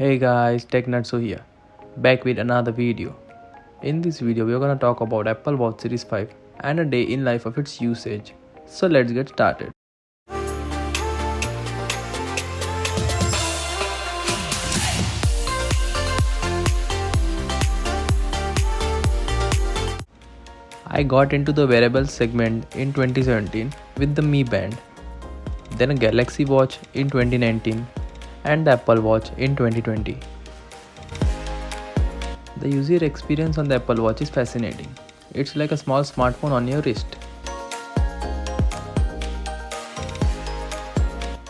Hey guys, Tech Nutso here, back with another video. In this video, we are gonna talk about Apple Watch Series 5 and a day in life of its usage. So let's get started. I got into the wearables segment in 2017 with the Mi Band, then a Galaxy Watch in 2019 and the Apple Watch in 2020. The user experience on the Apple Watch is fascinating. It's like a small smartphone on your wrist.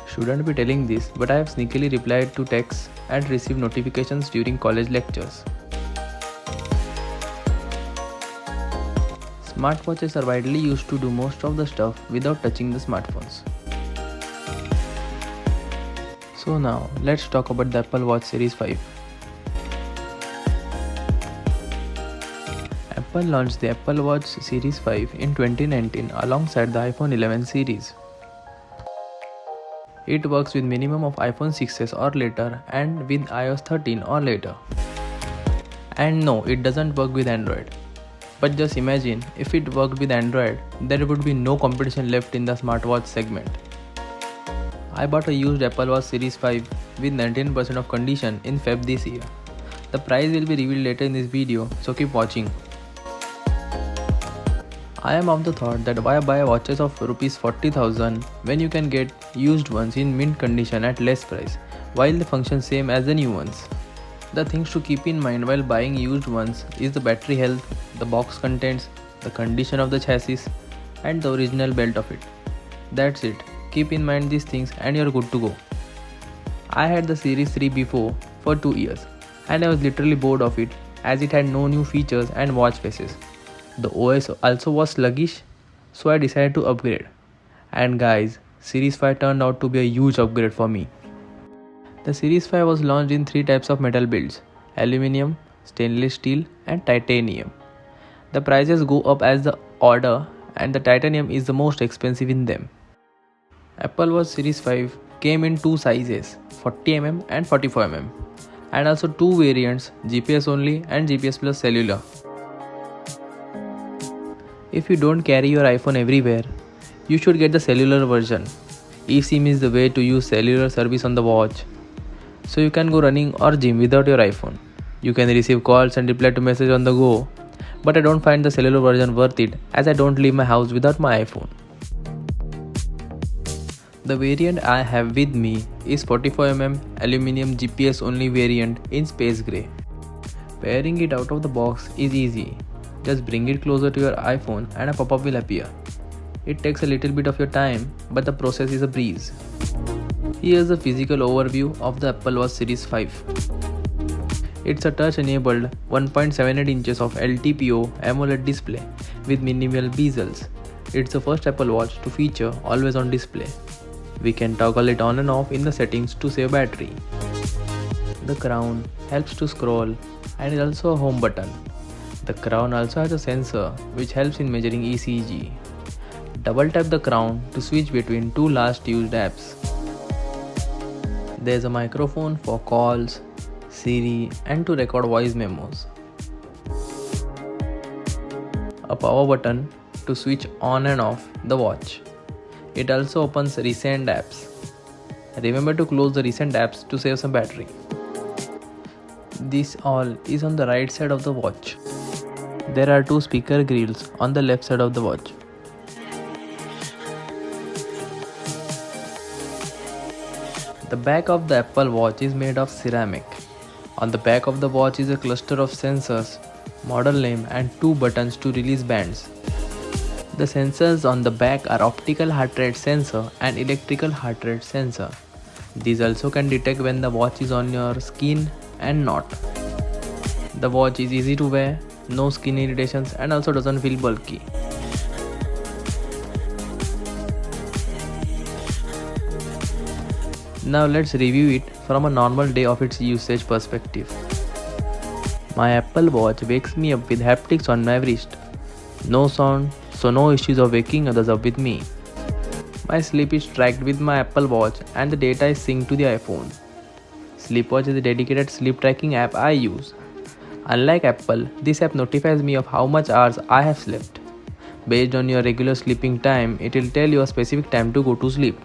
Shouldn't be telling this, but I have sneakily replied to texts and received notifications during college lectures. Smartwatches are widely used to do most of the stuff without touching the smartphones. So now, let's talk about the Apple Watch Series 5. Apple launched the Apple Watch Series 5 in 2019 alongside the iPhone 11 series. It works with minimum of iPhone 6s or later and with iOS 13 or later. And no, it doesn't work with Android. But just imagine, if it worked with Android, there would be no competition left in the smartwatch segment. I bought a used Apple Watch Series 5 with 19% of condition in Feb this year. The price will be revealed later in this video, so keep watching. I am of the thought that why buy watches of Rs 40,000 when you can get used ones in mint condition at less price, while they function same as the new ones. The things to keep in mind while buying used ones is the battery health, the box contents, the condition of the chassis, and the original belt of it. That's it. Keep in mind these things and you're good to go. I had the Series 3 before for 2 years and I was literally bored of it as it had no new features and watch faces. The OS also was sluggish, so I decided to upgrade. And guys, Series 5 turned out to be a huge upgrade for me. The Series 5 was launched in 3 types of metal builds: aluminum, stainless steel and titanium. The prices go up as the order and the titanium is the most expensive in them. Apple Watch Series 5 came in 2 sizes, 40mm and 44mm, and also 2 variants, GPS only and GPS plus cellular. If you don't carry your iPhone everywhere, you should get the cellular version. eSIM is the way to use cellular service on the watch. So you can go running or gym without your iPhone. You can receive calls and reply to messages on the go, but I don't find the cellular version worth it as I don't leave my house without my iPhone. The variant I have with me is 44mm aluminum GPS only variant in space grey. Pairing it out of the box is easy. Just bring it closer to your iPhone and a pop-up will appear. It takes a little bit of your time, but the process is a breeze. Here's a physical overview of the Apple Watch Series 5. It's a touch-enabled 1.78 inches of LTPO AMOLED display with minimal bezels. It's the first Apple Watch to feature always-on display. We can toggle it on and off in the settings to save battery. The crown helps to scroll and is also a home button. The crown also has a sensor which helps in measuring ECG. Double tap the crown to switch between 2 last used apps. There is a microphone for calls, Siri and to record voice memos. A power button to switch on and off the watch. It also opens recent apps. Remember to close the recent apps to save some battery. This all is on the right side of the watch. There are 2 speaker grills on the left side of the watch. The back of the Apple Watch is made of ceramic. On the back of the watch is a cluster of sensors, model name and 2 buttons to release bands. The sensors on the back are optical heart rate sensor and electrical heart rate sensor. These also can detect when the watch is on your skin and not. The watch is easy to wear, no skin irritations and also doesn't feel bulky. Now let's review it from a normal day of its usage perspective. My Apple Watch wakes me up with haptics on my wrist. No sound, so no issues of waking others up with me. My sleep is tracked with my Apple Watch and the data is synced to the iPhone. Sleepwatch is a dedicated sleep tracking app I use. Unlike Apple, this app notifies me of how much hours I have slept. Based on your regular sleeping time, it will tell you a specific time to go to sleep.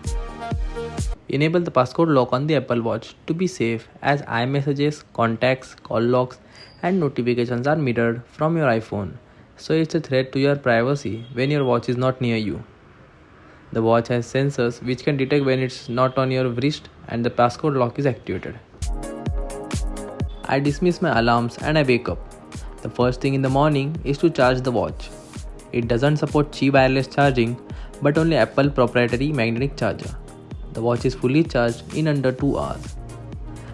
Enable the passcode lock on the Apple Watch to be safe, as iMessages, contacts, call logs, and notifications are mirrored from your iPhone, so it's a threat to your privacy when your watch is not near you. The watch has sensors which can detect when it's not on your wrist and the passcode lock is activated. I dismiss my alarms and I wake up. The first thing in the morning is to charge the watch. It doesn't support cheap wireless charging, but only Apple proprietary magnetic charger. The watch is fully charged in under 2 hours.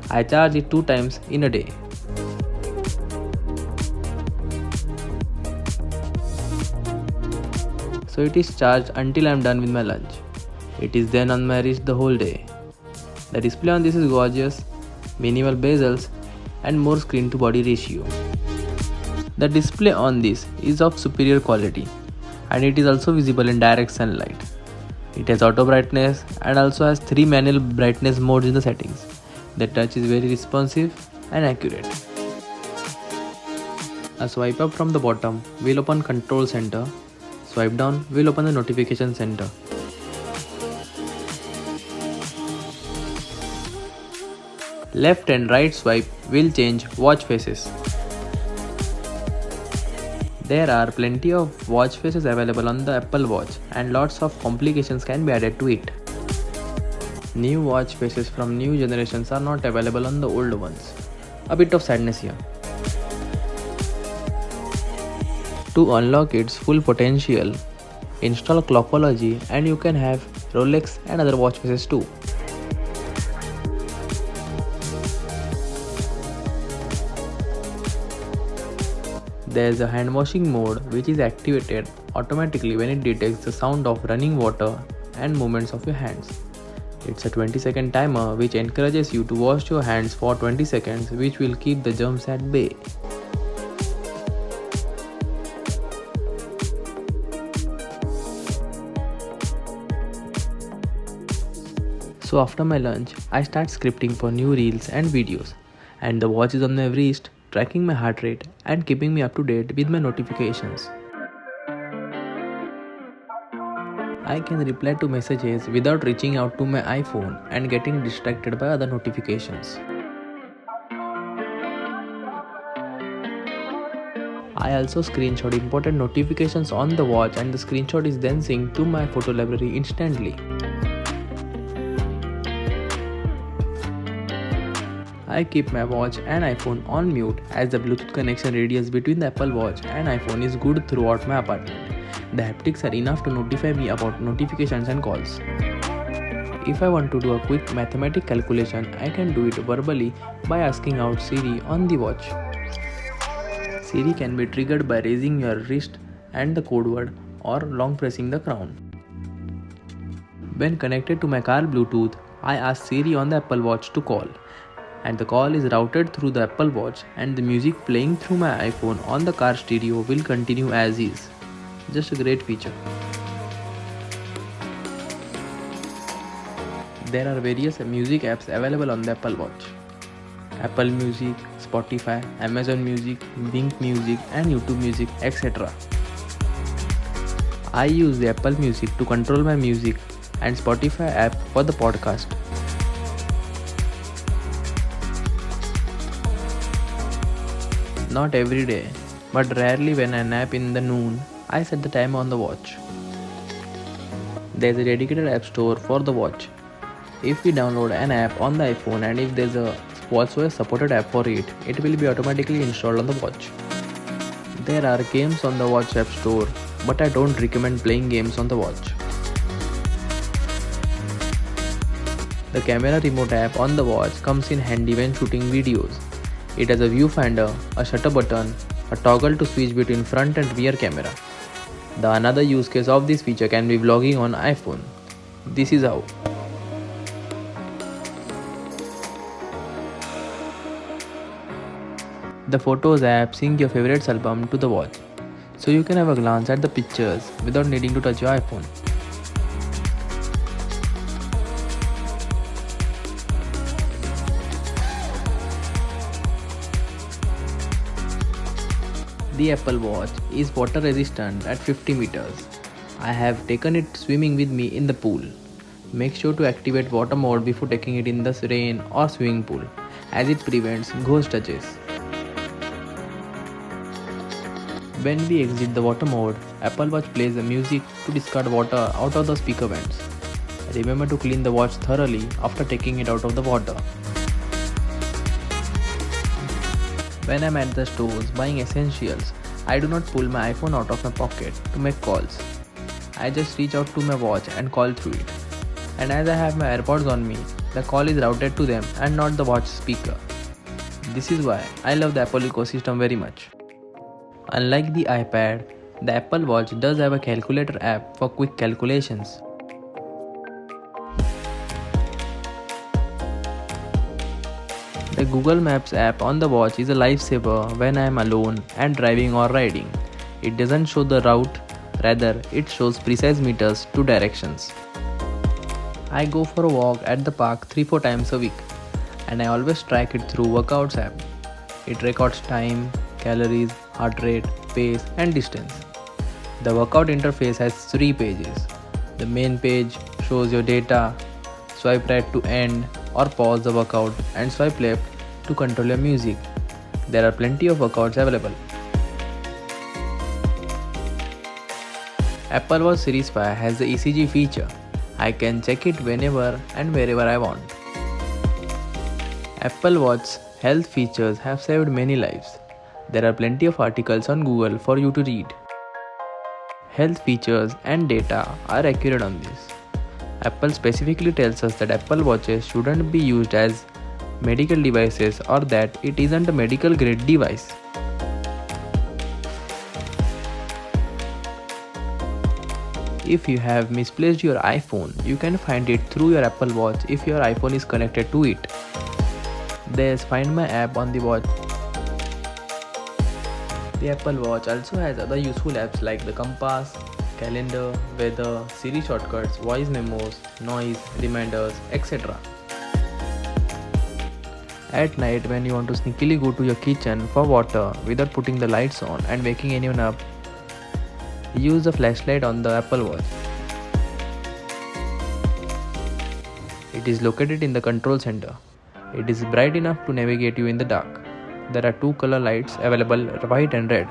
I charge it 2 times in a day. So it is charged until I am done with my lunch. It is then on my wrist the whole day. The display on this is gorgeous, minimal bezels, and more screen to body ratio. The display on this is of superior quality, and it is also visible in direct sunlight. It has auto brightness and also has 3 manual brightness modes in the settings. The touch is very responsive and accurate. A swipe up from the bottom will open Control Center. Swipe down will open the Notification Center. Left and right swipe will change watch faces. There are plenty of watch faces available on the Apple Watch, and lots of complications can be added to it. New watch faces from new generations are not available on the old ones. A bit of sadness here. To unlock its full potential, install Clockology and you can have Rolex and other watch faces too. There is a hand washing mode which is activated automatically when it detects the sound of running water and movements of your hands. It's a 20-second timer which encourages you to wash your hands for 20 seconds, which will keep the germs at bay. So after my lunch, I start scripting for new reels and videos, and the watch is on my wrist, tracking my heart rate and keeping me up to date with my notifications. I can reply to messages without reaching out to my iPhone and getting distracted by other notifications. I also screenshot important notifications on the watch, and the screenshot is then synced to my photo library instantly. I keep my watch and iPhone on mute, as the Bluetooth connection radius between the Apple Watch and iPhone is good throughout my apartment. The haptics are enough to notify me about notifications and calls. If I want to do a quick mathematical calculation, I can do it verbally by asking out Siri on the watch. Siri can be triggered by raising your wrist and the code word, or long pressing the crown. When connected to my car Bluetooth, I ask Siri on the Apple Watch to call, and the call is routed through the Apple Watch, and the music playing through my iPhone on the car stereo will continue as is. Just a great feature. There are various music apps available on the Apple Watch. Apple Music, Spotify, Amazon Music, Bing Music and YouTube Music, etc. I use the Apple Music to control my music and Spotify app for the podcast. Not every day, but rarely when I nap in the noon, I set the timer on the watch. There is a dedicated app store for the watch. If we download an app on the iPhone and if there is also a supported app for it, it will be automatically installed on the watch. There are games on the watch app store, but I don't recommend playing games on the watch. The camera remote app on the watch comes in handy when shooting videos. It has a viewfinder, a shutter button, a toggle to switch between front and rear camera. The another use case of this feature can be vlogging on iPhone. This is how. The Photos app syncs your favorites album to the watch, so you can have a glance at the pictures without needing to touch your iPhone. The Apple Watch is water resistant at 50 meters. I have taken it swimming with me in the pool. Make sure to activate water mode before taking it in the rain or swimming pool, as it prevents ghost touches. When we exit the water mode, Apple Watch plays the music to discard water out of the speaker vents. Remember to clean the watch thoroughly after taking it out of the water. When I'm at the stores buying essentials, I do not pull my iPhone out of my pocket to make calls. I just reach out to my watch and call through it. And as I have my AirPods on me, the call is routed to them and not the watch speaker. This is why I love the Apple ecosystem very much. Unlike the iPad, the Apple Watch does have a calculator app for quick calculations. The Google Maps app on the watch is a lifesaver when I am alone and driving or riding. It doesn't show the route, rather it shows precise meters to directions. I go for a walk at the park 3-4 times a week, and I always track it through Workouts app. It records time, calories, heart rate, pace and distance. The workout interface has 3 pages. The main page shows your data, swipe right to end or pause the workout, and swipe left to control your music. There are plenty of workouts available. Apple Watch Series 5 has the ECG feature. I can check it whenever and wherever I want. Apple Watch's health features have saved many lives. There are plenty of articles on Google for you to read. Health features and data are accurate on this. Apple specifically tells us that Apple Watches shouldn't be used as medical devices or that it isn't a medical grade device. If you have misplaced your iPhone, you can find it through your Apple Watch if your iPhone is connected to it. There's Find My app on the watch. The Apple Watch also has other useful apps like the compass, calendar, weather, Siri shortcuts, voice memos, noise, reminders, etc. At night, when you want to sneakily go to your kitchen for water without putting the lights on and waking anyone up, use the flashlight on the Apple Watch. It is located in the control center. It is bright enough to navigate you in the dark. There are 2 color lights available, white and red.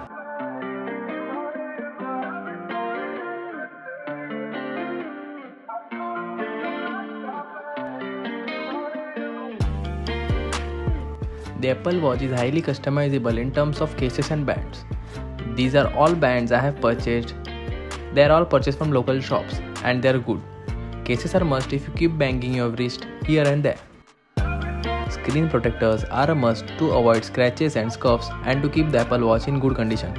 The Apple Watch is highly customizable in terms of cases and bands. These are all bands I have purchased. They are all purchased from local shops and they are good. Cases are must if you keep banging your wrist here and there. Screen protectors are a must to avoid scratches and scuffs and to keep the Apple Watch in good condition.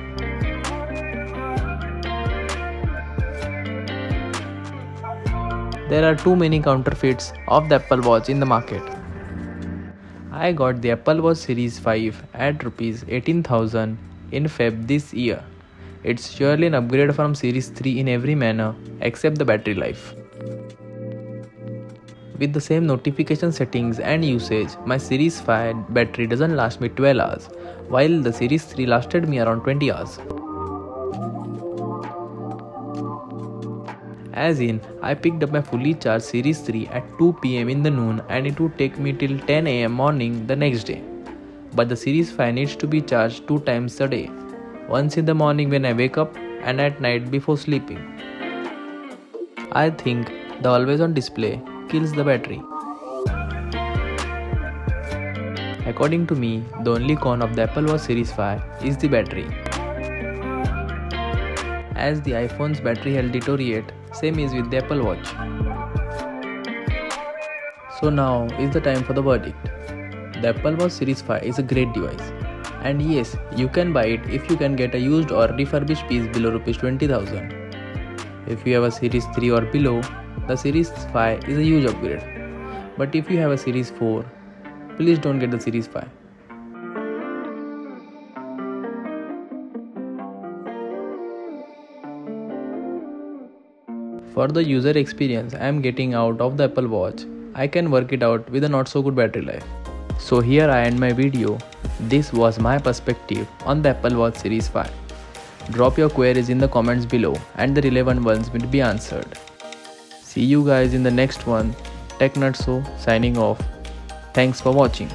There are too many counterfeits of the Apple Watch in the market. I got the Apple Watch Series 5 at Rs 18,000 in Feb this year. It's surely an upgrade from Series 3 in every manner except the battery life. With the same notification settings and usage, my Series 5 battery doesn't last me 12 hours, while the Series 3 lasted me around 20 hours. As in, I picked up my fully charged Series 3 at 2 pm in the noon and it would take me till 10 am morning the next day. But the Series 5 needs to be charged 2 times a day, once in the morning when I wake up and at night before sleeping. I think the always on display kills the battery. According to me, the only con of the Apple Watch Series 5 is the battery. As the iPhone's battery health deteriorate, same is with the Apple Watch. So now is the time for the verdict. The Apple Watch Series 5 is a great device. And yes, you can buy it if you can get a used or refurbished piece below Rs 20,000. If you have a Series 3 or below, the Series 5 is a huge upgrade. But if you have a Series 4, please don't get the Series 5. For the user experience I am getting out of the Apple Watch, I can work it out with a not so good battery life. So here I end my video. This was my perspective on the Apple Watch Series 5. Drop your queries in the comments below and the relevant ones will be answered. See you guys in the next one. Tech Nutso signing off. Thanks for watching.